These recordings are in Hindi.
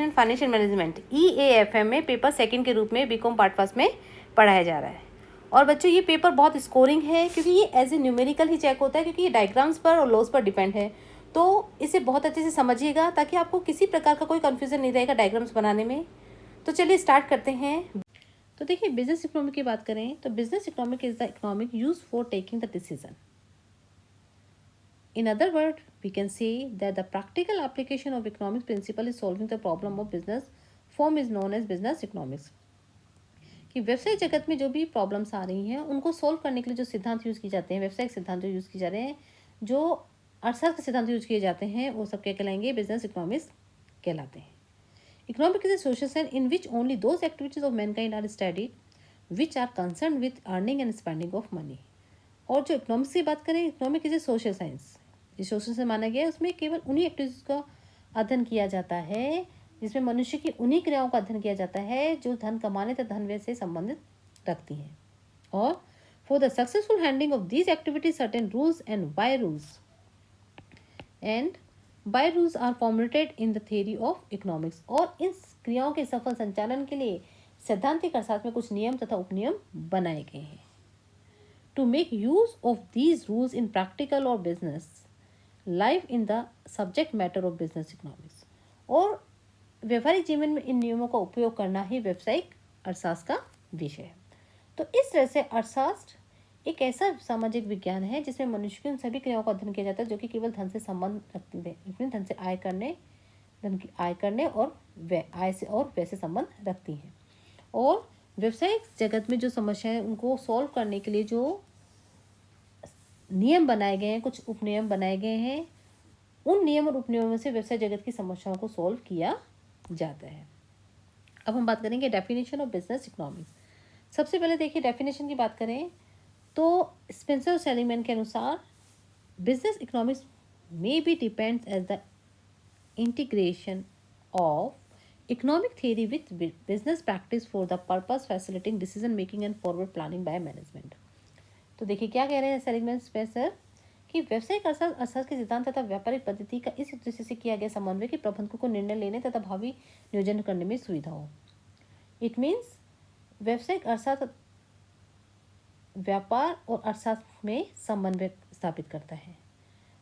फाइनेंशियल मैनेजमेंट EAFM में पेपर सेकंड के रूप में बीकॉम पार्ट फर्स्ट में पढ़ाया जा रहा है। और बच्चों ये पेपर बहुत स्कोरिंग है क्योंकि ये एज ए न्यूमेरिकल ही चेक होता है, क्योंकि ये डायग्राम्स पर और लॉस पर डिपेंड है। तो इसे बहुत अच्छे से समझिएगा ताकि आपको किसी प्रकार का कोई कन्फ्यूजन नहीं रहेगा डायग्राम्स बनाने में। तो चलिए स्टार्ट करते हैं। तो देखिए, बिजनेस इकोनॉमिक की बात करें तो business economic is the economic use for taking the decision. In other words, we can say that the practical application of economics principle is solving the problem of business form is known as business economics. कि व्यवसाय जगत में जो भी प्रॉब्लम्स आ रही हैं उनको सॉल्व करने के लिए जो सिद्धांत यूज़ किए जाते हैं, व्यवसायिक सिद्धांत जो यूज़ किए जा रहे हैं, जो अर्थशास्त्र के सिद्धांत यूज किए जाते हैं, वो सब क्या कहलाएंगे? बिजनेस इकोनॉमिक्स कहलाते हैं. Economic is a social science in which only those activities of mankind are studied which are concern with earning and spending of money. और जो इकोनॉमिक्स की बात करें, economic is a social science, जिस सोशल से माना गया है उसमें केवल उन्हीं एक्टिविटीज का अध्ययन किया जाता है जिसमें मनुष्य की उन्हीं क्रियाओं का अध्ययन किया जाता है जो धन कमाने तथा धन व्यय से संबंधित रखती हैं. और for the successful handling of these activities certain rules and by rules are formulated in the theory of economics. और इन क्रियाओं के सफल संचालन के लिए सैद्धांतिक अर्थशास्त्र में कुछ नियम तथा उपनियम बनाए गए हैं. To make use of these rules in practical और business live in the subject matter of business economics. और व्यवहारिक जीवन में इन नियमों का उपयोग करना ही व्यावसायिक अर्थशास्त्र का विषय है. तो इस तरह से अर्थशास्त्र एक ऐसा सामाजिक विज्ञान है जिसमें मनुष्य की उन सभी क्रियाओं का अध्ययन किया जाता है जो कि केवल धन से संबंध रखती है, इसमें धन से धन की आय करने और आय से और व्यय से संबंध रखती हैं. और व्यवसायिक जगत में जो समस्या है उनको सॉल्व करने के लिए जो नियम बनाए गए हैं, कुछ उपनियम बनाए गए हैं, उन नियम और उपनियमों से व्यवसाय जगत की समस्याओं को सॉल्व किया जाता है. अब हम बात करेंगे डेफिनेशन ऑफ बिजनेस इकोनॉमिक्स. सबसे पहले देखिए, डेफिनेशन की बात करें तो स्पेंसर और सेलिगमैन के अनुसार business economics may be depends as the integration of economic theory with business practice for the purpose facilitating decision making and forward planning by management. तो देखिए क्या कह रहे हैं सेलिगमैन स्पेंसर कि व्यवसायिक अर्थशास्त्र के सिद्धांत तथा व्यापारिक पद्धति का इस उद्देश्य से किया गया समन्वय कि प्रबंधकों को निर्णय लेने तथा भावी नियोजन करने में सुविधा हो. इट मीन्स व्यवसायिक अर्थशास्त्र व्यापार और अर्थशास्त्र में समन्वय स्थापित करता है.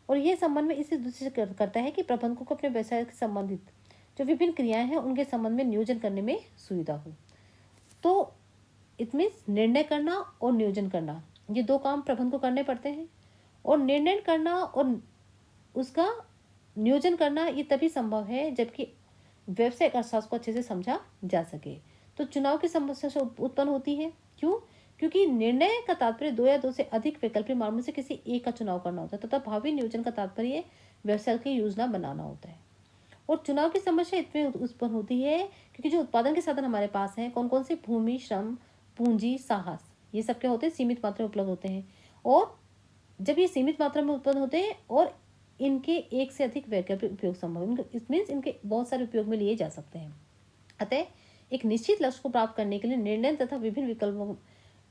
और यह समन्वय इस उद्देश्य से करता है कि प्रबंधकों को अपने व्यवसाय से संबंधित जो विभिन्न क्रियाएं हैं उनके संबंध में नियोजन करने में सुविधा हो. तो इट मीन्स निर्णय करना और नियोजन करना, ये दो काम प्रबंधक को करने पड़ते हैं. और निर्णय करना और उसका नियोजन करना ये तभी संभव है जबकि व्यवसायिक अर्थशास्त्र को अच्छे से समझा जा सके. तो चुनाव की समस्या से उत्पन्न होती है. क्यों? क्योंकि निर्णय का तात्पर्य दो या दो से अधिक वैकल्पिक मार्गों में से किसी एक का चुनाव करना होता है तथा भावी नियोजन का तात्पर्य व्यवसाय की योजना बनाना होता है. और चुनाव की समस्या इतनी उत्पन्न होती है क्योंकि जो उत्पादन के साधन हमारे पास हैं, कौन कौन से? भूमि, श्रम, पूंजी, साहस, ये सब क्या होते हैं? सीमित मात्रा में उपलब्ध होते हैं. और जब ये सीमित मात्रा में उत्पन्न होते हैं और इनके एक से अधिक वैकल्पिक उपयोग संभव है, इट मीन्स इनके बहुत सारे उपयोग में लिए जा सकते हैं. अतः एक निश्चित लक्ष्य को प्राप्त करने के लिए निर्णय तथा विभिन्न विकल्पों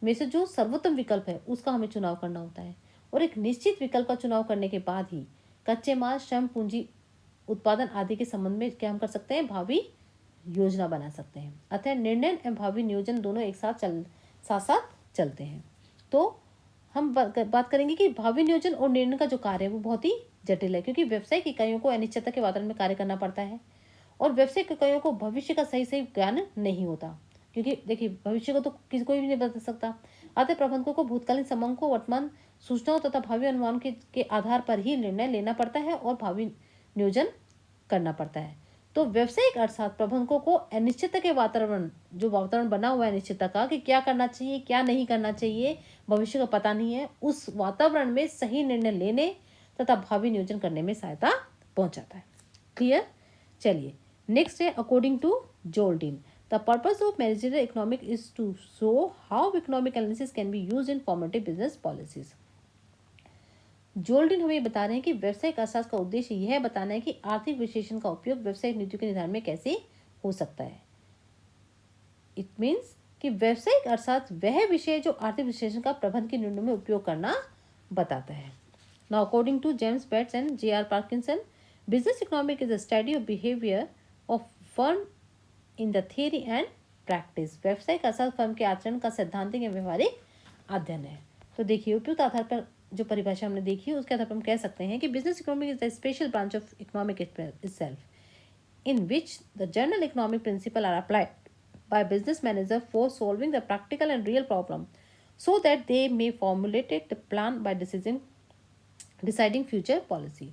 में से जो सर्वोत्तम विकल्प है उसका हमें चुनाव करना होता है. और एक निश्चित विकल्प का चुनाव करने के बाद ही कच्चे माल, श्रम, पूंजी, उत्पादन आदि के संबंध में क्या हम कर सकते हैं? भावी योजना बना सकते हैं. अतः निर्णय एवं भावी नियोजन दोनों एक साथ चलते हैं. तो हम बात करेंगे कि भावी नियोजन और निर्णय का जो कार्य है वो बहुत ही जटिल है क्योंकि व्यवसायिक इकाइयों को अनिश्चितता के वातावरण में कार्य करना पड़ता है और व्यवसायिक इकाइयों को भविष्य का सही ज्ञान नहीं होता. क्योंकि देखिए, भविष्य को तो कोई भी नहीं बता सकता. अतः प्रबंधकों को भूतकालीन संबंध को वर्तमान सूचनाओं तथा भावी अनुमान के आधार पर ही निर्णय लेना पड़ता है और भावी नियोजन करना पड़ता है. तो व्यवसायिक अर्थशास्त्र प्रबंधकों को अनिश्चितता के जो वातावरण बना हुआ है अनिश्चितता का कि क्या करना चाहिए, क्या नहीं करना चाहिए, भविष्य का पता नहीं है, उस वातावरण में सही निर्णय लेने तथा भावी नियोजन करने में सहायता पहुंचाता है. क्लियर? चलिए नेक्स्ट है according to Joel Dean, the purpose of managerial economic is to show how economic analysis can be used in formative business policies. Joel Dean हमें बता रहे हैं कि व्यवसायिक अर्थशास्त्र का उद्देश्य यह है बताना है कि आर्थिक विश्लेषण का उपयोग व्यवसायिक नीतियों के निर्धारण में कैसे हो सकता है. इट मीन्स कि व्यवसायिक अर्थशास्त्र वह विषय जो आर्थिक विश्लेषण का प्रबंध के निर्णयों में उपयोग करना बताता है. Now according to James Bates and J.R. Parkinson, business economic is a study of behaviour of firm in the theory and practice. व्यावसायिक अर्थशास्त्र फर्म के आचरण का सैद्धांतिक एवं व्यवहारिक अध्ययन है। तो देखिए, उपयुक्त आधार पर जो परिभाषा हमने देखी उसके आधार पर हम कह सकते हैं कि business economic is the special branch of economic itself in which the general economic principles are applied by business manager for solving the practical and real problem so that they may formulate the plan by deciding future policy।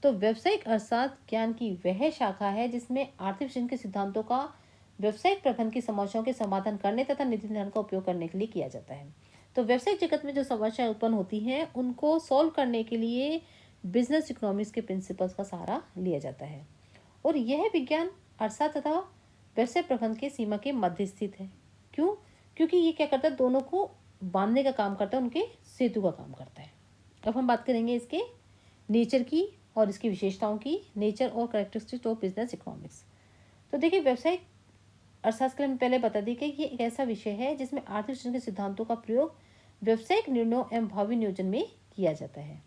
तो व्यावसायिक अर्थशास्त्र ज्ञान की वह शाखा है जिसमें आर्थिक विश्लेषण के सिद्धांतों का व्यावसायिक प्रबंधन की समस्याओं के समाधान करने तथा नीति निर्धारण का उपयोग करने के लिए किया जाता है। तो व्यावसायिक जगत में जो समस्याएं उत्पन्न होती हैं उनको सॉल्व करने के लिए बिजनेस इकोनॉमिक्स के प्रिंसिपल्स का सहारा लिया जाता है। और यह विज्ञान अर्थशास्त्र तथा व्यवसाय प्रबंधन के सीमा के मध्य स्थित है। क्यों? क्योंकि ये क्या करता है, दोनों को बांधने का काम करता है, उनके सेतु का काम करता है। अब हम बात करेंगे इसके नेचर की और इसकी विशेषताओं की। नेचर और कैरेक्टरिस्टिक्स ऑफ बिजनेस इकोनॉमिक्स। तो देखिए, व्यवसायिक अर्थशास्त्र के लिए पहले बता दी कि ये एक ऐसा विषय है जिसमें आर्थिक विश्लेषण के सिद्धांतों का प्रयोग व्यावसायिक निर्णयों एवं भावी नियोजन में किया जाता है।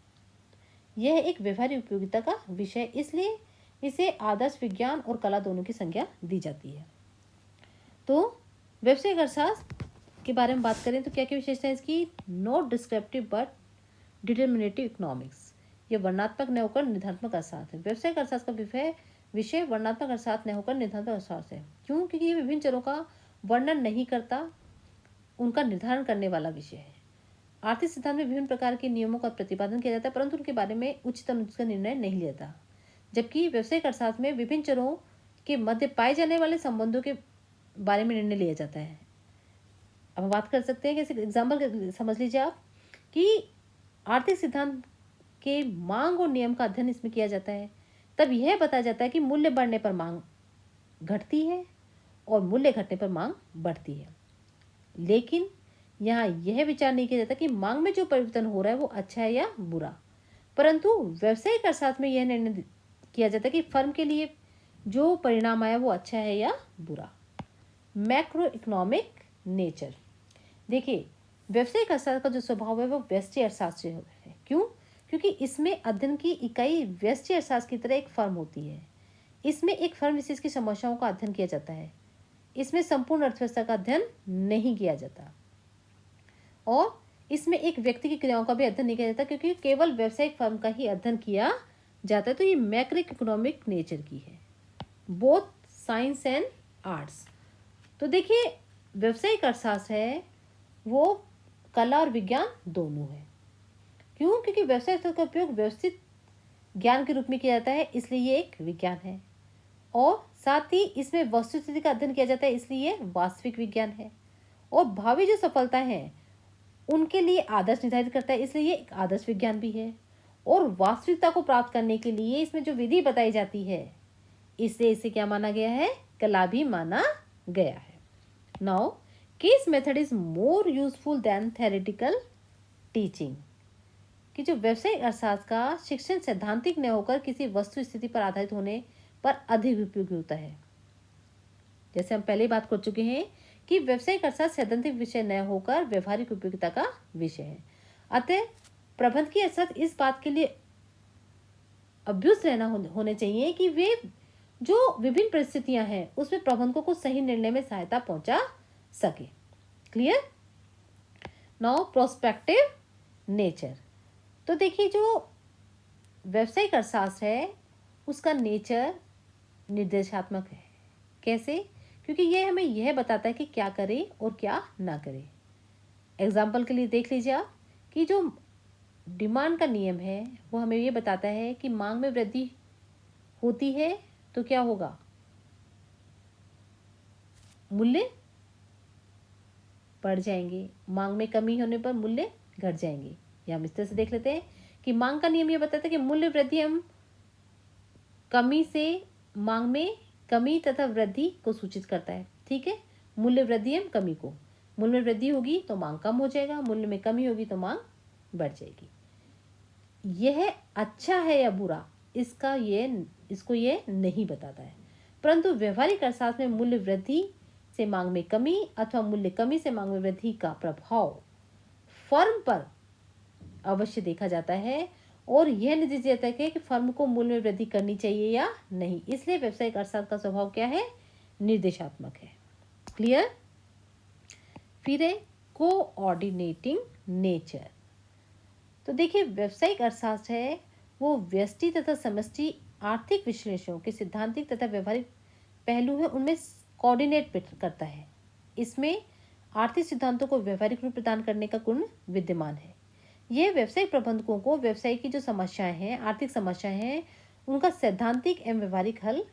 यह एक व्यवहारिक उपयोगिता का विषय, इसलिए इसे आदर्श विज्ञान और कला दोनों की संज्ञा दी जाती है। तो व्यावसायिक अर्थशास्त्र के बारे में बात करें तो क्या क्या विशेषता है इसकी? Not descriptive but determinative economics. यह वर्णनात्मक न होकर निर्धारणात्मक अर्थशास्त्र है। व्यावसायिक अर्थशास्त्र का विषय वर्णनात्मक अर्थशास्त्र न होकर निर्धारणात्मक अर्थशास्त्र है। क्यों? क्योंकि ये विभिन्न चरों का वर्णन नहीं करता, उनका निर्धारण करने वाला विषय है। आर्थिक सिद्धांत में विभिन्न प्रकार के नियमों का प्रतिपादन किया जाता है परंतु उनके बारे में उचित अनुचित का निर्णय नहीं लिया जाता, जबकि व्यावसायिक अर्थशास्त्र में विभिन्न चरों के मध्य पाए जाने वाले संबंधों के बारे में निर्णय लिया जाता है। अब हम बात कर सकते हैं, जैसे एग्जाम्पल समझ लीजिए आप कि आर्थिक सिद्धांत के मांग और नियम का अध्ययन इसमें किया जाता है। तब यह बताया जाता है कि मूल्य बढ़ने पर मांग घटती है और मूल्य घटने पर मांग बढ़ती है। लेकिन यहाँ यह विचार नहीं किया जाता कि मांग में जो परिवर्तन हो रहा है वो अच्छा है या बुरा, परंतु व्यावसायिक अर्थशास्त्र में यह निर्णय किया जाता है कि फर्म के लिए जो परिणाम आया वो अच्छा है या बुरा। Macro economic nature. देखिए, व्यावसायिक अर्थशास्त्र का जो स्वभाव है वो व्यष्टि अर्थशास्त्र है। क्यों? क्योंकि इसमें अध्ययन की इकाई व्यष्टि अर्थशास्त्र की तरह एक फर्म होती है। इसमें एक फर्म विशेष की समस्याओं का अध्ययन किया जाता है। इसमें संपूर्ण अर्थव्यवस्था का अध्ययन नहीं किया जाता और इसमें एक व्यक्ति की क्रियाओं का भी अध्ययन नहीं किया जाता, क्योंकि केवल व्यावसायिक फर्म का ही अध्ययन किया जाता है। तो ये मैक्रो इकोनॉमिक नेचर की है, बोथ साइंस एंड आर्ट्स। तो देखिए, व्यावसायिक अर्थशास्त्र है वो कला और विज्ञान दोनों है। क्यों? क्योंकि व्यावसायिक अर्थशास्त्र का उपयोग व्यवस्थित ज्ञान के रूप में किया जाता है, इसलिए ये एक विज्ञान है। और साथ ही इसमें वस्तुस्थिति का अध्ययन किया जाता है, इसलिए वास्तविक विज्ञान है। और भावी जो सफलता है उनके लिए आदर्श निर्धारित करता है, इसलिए ये एक आदर्श विज्ञान भी है। और वास्तविकता को प्राप्त करने के लिए इसमें जो विधि बताई जाती है, इससे इसे क्या माना गया है? कला भी माना गया है। Now case method is more useful than theoretical teaching. कि जो व्यावसायिक अर्थशास्त्र का शिक्षण सैद्धांतिक न होकर किसी वस्तु स्थिति पर आधारित होने पर अधिक उपयोगी होता है। जैसे हम पहले बात कर चुके हैं कि व्यावसायिक अर्थशास्त्र सैद्धांतिक विषय न होकर व्यवहारिक उपयोगिता का विषय है। अतः प्रबंधकीय अर्थशास्त्र इस बात के लिए अभ्यस्त रहना होने चाहिए कि वे जो विभिन्न परिस्थितियां हैं उसमें प्रबंधकों को सही निर्णय में सहायता पहुंचा सके। क्लियर? Now prospective nature. तो देखिए, जो व्यावसायिक अर्थशास्त्र है उसका नेचर निर्देशात्मक है। कैसे? क्योंकि यह हमें यह बताता है कि क्या करें और क्या ना करें। एग्जाम्पल के लिए देख लीजिए आप कि जो डिमांड का नियम है वो हमें ये बताता है कि मांग में वृद्धि होती है तो क्या होगा? मूल्य बढ़ जाएंगे, मांग में कमी होने पर मूल्य घट जाएंगे। या हम इस तरह से देख लेते हैं कि मांग का नियम ये बताता है कि मूल्य वृद्धि हम कमी से मांग में कमी तथा वृद्धि को सूचित करता है। ठीक है, मूल्य वृद्धि हम कमी को, मूल्य में वृद्धि होगी तो मांग कम हो जाएगा, मूल्य में कमी होगी तो मांग बढ़ जाएगी। यह अच्छा है या बुरा इसको ये नहीं बताता है, परंतु व्यवहारिक अर्थशास्त्र में मूल्य वृद्धि से मांग में कमी अथवा मूल्य कमी से मांग में वृद्धि का प्रभाव फर्म पर अवश्य देखा जाता है और यह निर्देश देता है कि फर्म को मूल्य में वृद्धि करनी चाहिए या नहीं। इसलिए व्यावसायिक अर्थशास्त्र का स्वभाव क्या है? निर्देशात्मक है। क्लियर। फिर है कोऑर्डिनेटिंग नेचर। तो देखिए व्यावसायिक अर्थशास्त्र है वो व्यष्टि तथा समष्टि आर्थिक विश्लेषणों के सिद्धांतिक तथा व्यवहारिक पहलू है उनमें कोऑर्डिनेट करता है। इसमें आर्थिक सिद्धांतों को व्यवहारिक रूप प्रदान करने का गुण विद्यमान है। यह व्यावसायिक प्रबंधकों को व्यवसाय की जो समस्याएं हैं, आर्थिक समस्याएं हैं, उनका सैद्धांतिक एवं व्यवहारिक हल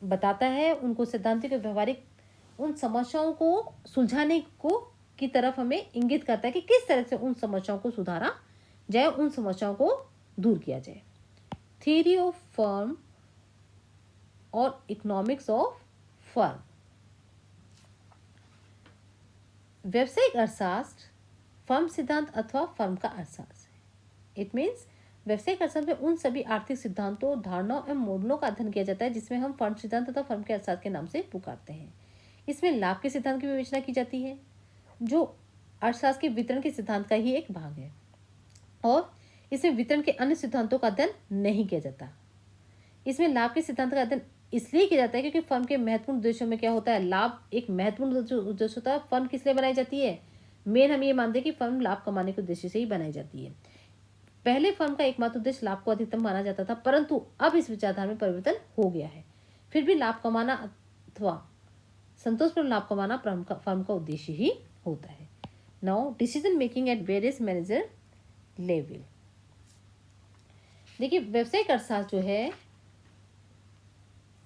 बताता है। उनको सैद्धांतिक और व्यवहारिक उन समस्याओं को सुलझाने को की तरफ हमें इंगित करता है कि किस तरह से उन समस्याओं को सुधारा जाए, उन समस्याओं को दूर किया जाए। थ्योरी ऑफ फर्म और इकोनॉमिक्स ऑफ फर्म। व्यावसायिक अर्थशास्त्र फर्म सिद्धांत अथवा फर्म का अर्थशास्त्र है। इट मीन्स व्यावसायिक अर्थशास्त्र में उन सभी आर्थिक सिद्धांतों, धारणाओं एवं मॉडलों का अध्ययन किया जाता है जिसमें हम फर्म सिद्धांत तथा फर्म के अर्थशास्त्र के नाम से पुकारते हैं। इसमें लाभ के सिद्धांत की विवेचना की जाती है जो अर्थशास्त्र के वितरण के सिद्धांत का ही एक भाग है, और इसमें वितरण के अन्य सिद्धांतों का अध्ययन नहीं किया जाता। इसमें लाभ के सिद्धांत का अध्ययन इसलिए किया जाता है क्योंकि फर्म के महत्वपूर्ण उद्देश्यों में क्या होता है, लाभ एक महत्वपूर्ण उद्देश्य होता है। फर्म किस लिए बनाई जाती है, मेन हम ये मानते हैं कि फर्म लाभ कमाने के उद्देश्य से ही बनाई जाती है। पहले फर्म का एकमात्र उद्देश्य लाभ को अधिकतम माना जाता था, परंतु अब इस विचारधारा में परिवर्तन हो गया है। फिर भी लाभ कमाना अथवा संतोषपूर्ण लाभ कमाना फर्म का उद्देश्य ही होता है। Now decision making at various manager level. देखिए व्यावसायिक अर्थशास्त्र जो है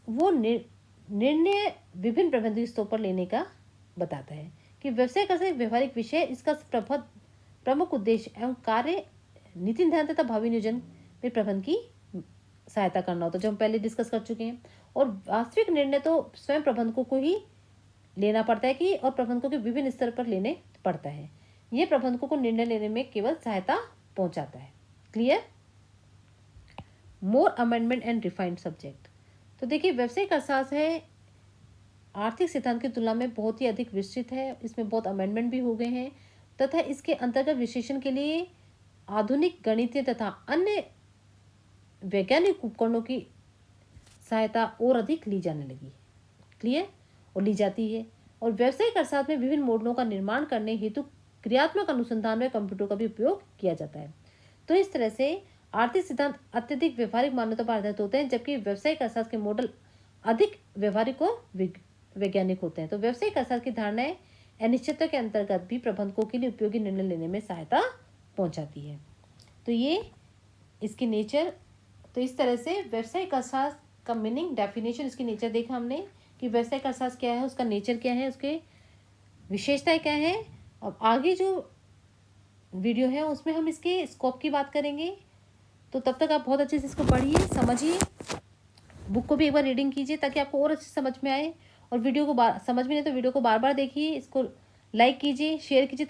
वो निर्णय विभिन्न प्रबंधकीय स्तरों पर लेने का बताता है कि व्यवसाय का व्यवहारिक विषय, इसका प्रमुख उद्देश्य एवं कार्य नीति निर्धारण तथा भावी नियोजन में प्रबंधन की सहायता करना होता है, जो हम पहले डिस्कस कर चुके हैं। और वास्तविक निर्णय तो स्वयं प्रबंधकों को ही लेना पड़ता है कि और प्रबंधकों के विभिन्न स्तर पर लेने पड़ता है। यह प्रबंधकों को निर्णय लेने में केवल सहायता पहुंचाता है। Clear. More amendment and refined subject. तो देखिए व्यावसायिक अर्थशास्त्र है आर्थिक सिद्धांत की तुलना में बहुत ही अधिक विस्तृत है। इसमें बहुत अमेंडमेंट भी हो गए हैं तथा इसके अंतर्गत विश्लेषण के लिए आधुनिक गणितीय तथा अन्य वैज्ञानिक उपकरणों की सहायता और अधिक ली जाने लगी। क्लियर। और ली जाती है। और व्यावसायिक अर्थशास्त्र में विभिन्न मॉडलों का निर्माण करने हेतु क्रियात्मक अनुसंधान में कंप्यूटर का भी उपयोग किया जाता है। तो इस तरह से आर्थिक सिद्धांत अत्यधिक व्यवहारिक मान्यता पर आधारित होते हैं, जबकि व्यावसायिक अर्थशास्त्र के मॉडल अधिक व्यवहारिक और वैज्ञानिक होते हैं। तो व्यावसायिक अर्थशास्त्र की धारणाएं अनिश्चितता के अंतर्गत भी प्रबंधकों के लिए उपयोगी निर्णय लेने में सहायता पहुंचाती है। तो ये इसकी नेचर। तो इस तरह से व्यावसायिक अर्थशास्त्र का मीनिंग, डेफिनेशन, इसकी नेचर देखा हमने कि व्यावसायिक अर्थशास्त्र क्या है, उसका नेचर क्या है, उसके विशेषताएं क्या है। और आगे जो वीडियो है उसमें हम इसके स्कोप की बात करेंगे। तो तब तक आप बहुत अच्छे से इसको पढ़िए, समझिए, बुक को भी एक बार रीडिंग कीजिए ताकि आपको और अच्छे से समझ में आए। और वीडियो को समझ में नहीं तो वीडियो को बार बार देखिए, इसको लाइक कीजिए, शेयर कीजिए।